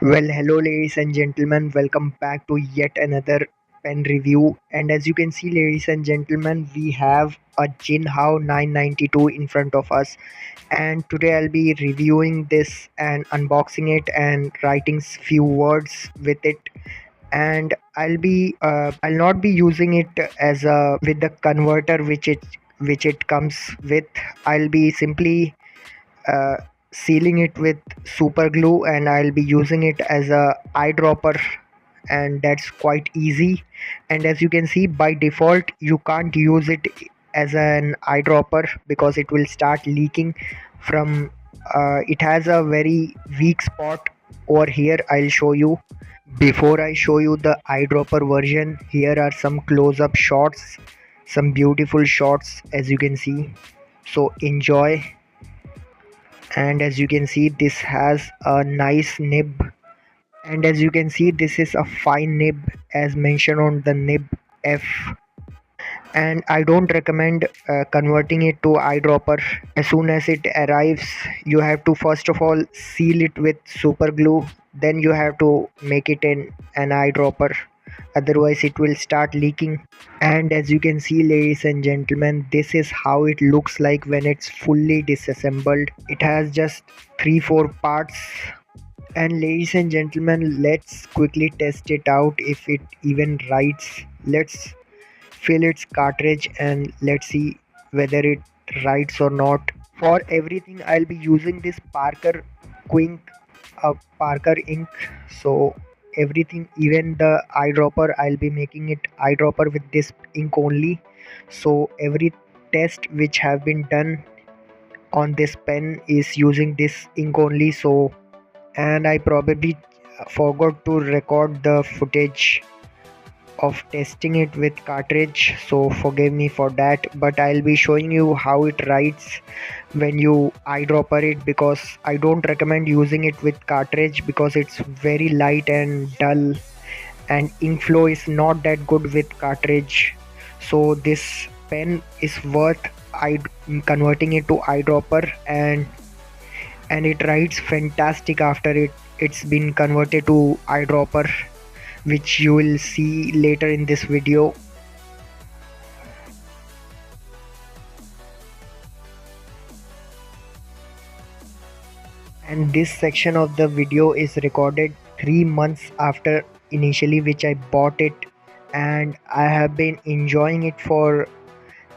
Well, hello, ladies and gentlemen. Welcome back to yet another pen review. And as you can see, ladies and gentlemen, we have a Jinhao 992 in front of us. And today I'll be reviewing this and unboxing it and writing few words with it. And I'll not be using it as a with the converter which it comes with. I'll be simply uh, sealing it with super glue, and I'll be using it as a eyedropper, and that's quite easy. And as you can see, by default you can't use it as an eyedropper because it will start leaking from it has a very weak spot over here. I'll show you. Before I show you the eyedropper version, here are some close-up shots, some beautiful shots as you can see, so enjoy. And as you can see, this has a nice nib, and as you can see, this is a fine nib as mentioned on the nib F. And I don't recommend converting it to eyedropper. As soon as it arrives, you have to first of all seal it with super glue, then you have to make it in an eyedropper, otherwise it will start leaking. And as you can see, ladies and gentlemen, this is how it looks like when it's fully disassembled. It has just 3-4 parts. And ladies and gentlemen, let's quickly test it out if it even writes. Let's fill its cartridge and let's see whether it writes or not. For everything I'll be using this Parker Quink Parker ink. So everything, even the eyedropper, I'll be making it eyedropper with this ink only. So every test which have been done on this pen is using this ink only. So, and I probably forgot to record the footage of testing it with cartridge, so forgive me for that, but I'll be showing you how it writes when you eyedropper it, because I don't recommend using it with cartridge because it's very light and dull, and ink flow is not that good with cartridge. So this pen is worth converting it to eyedropper, and it writes fantastic after it's been converted to eyedropper, which you will see later in this video. And this section of the video is recorded 3 months after initially which I bought it, and I have been enjoying it for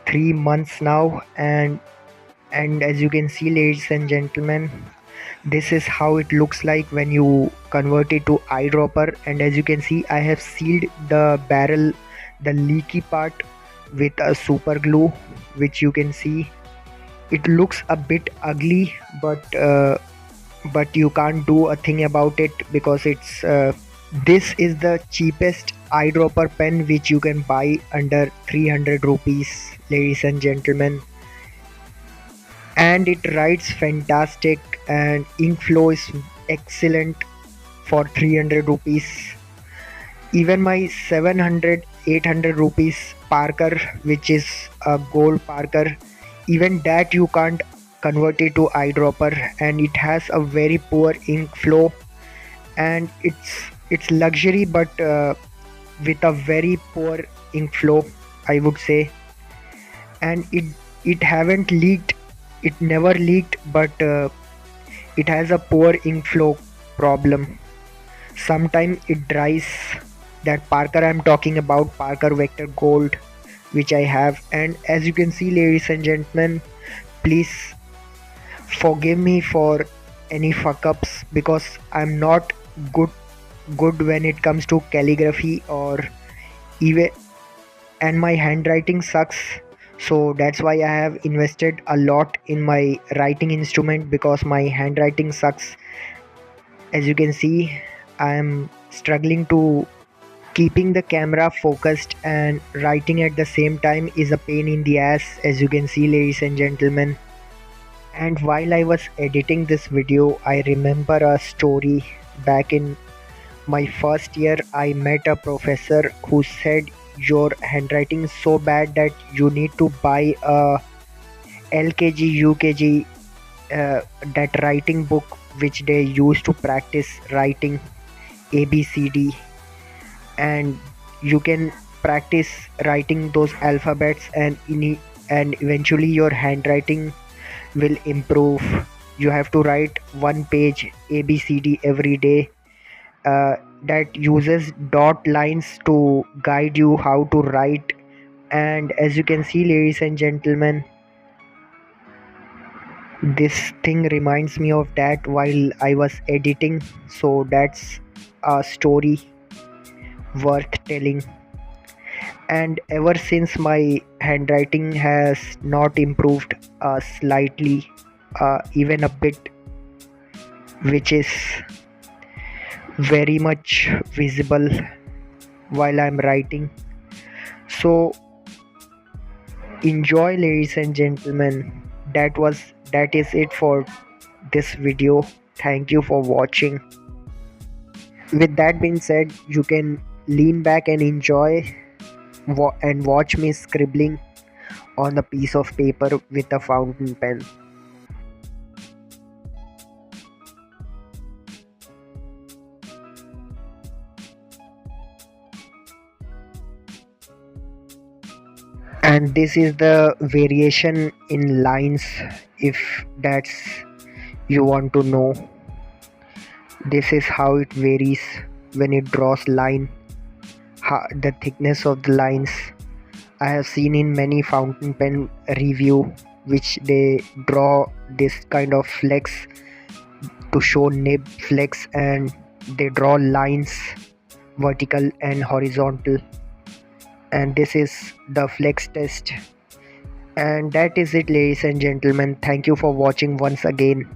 3 months now. And as you can see, ladies and gentlemen, this is how it looks like when you convert it to eyedropper. And as you can see, I have sealed the barrel, the leaky part, with a super glue, which you can see. It looks a bit ugly, but you can't do a thing about it because it's this is the cheapest eyedropper pen which you can buy under 300 rupees, ladies and gentlemen. And it writes fantastic, and ink flow is excellent for 300 rupees. Even my 700 800 rupees Parker, which is a gold Parker, even that you can't convert it to eyedropper, and it has a very poor ink flow, and it's luxury, but with a very poor ink flow, I would say. And it haven't leaked, it never leaked, but it has a poor ink flow problem. Sometimes it dries. That Parker I'm talking about, Parker Vector Gold, which I have. And as you can see, ladies and gentlemen, please forgive me for any fuck ups because I'm not good when it comes to calligraphy, or even, and my handwriting sucks. So that's why I have invested a lot in my writing instrument, because my handwriting sucks. As you can see, I am struggling to keeping the camera focused, and writing at the same time is a pain in the ass, as you can see, ladies and gentlemen. And while I was editing this video, I remember a story. Back in my first year, I met a professor who said your handwriting is so bad that you need to buy a LKG UKG that writing book which they use to practice writing ABCD, and you can practice writing those alphabets, and eventually your handwriting will improve. You have to write one page ABCD every day, that uses dot lines to guide you how to write. And as you can see, ladies and gentlemen, this thing reminds me of that while I was editing. So that's a story worth telling. And ever since, my handwriting has not improved slightly, even a bit, which is very much visible while I'm writing. So enjoy, ladies and gentlemen. That is it for this video. Thank you for watching. With that being said, you can lean back and enjoy and watch me scribbling on a piece of paper with a fountain pen. And this is the variation in lines, if that's you want to know. This is how it varies when it draws line, the thickness of the lines. I have seen in many fountain pen review which they draw this kind of flex to show nib flex, and they draw lines vertical and horizontal, and this is the flex test. And that is it, ladies and gentlemen. Thank you for watching once again.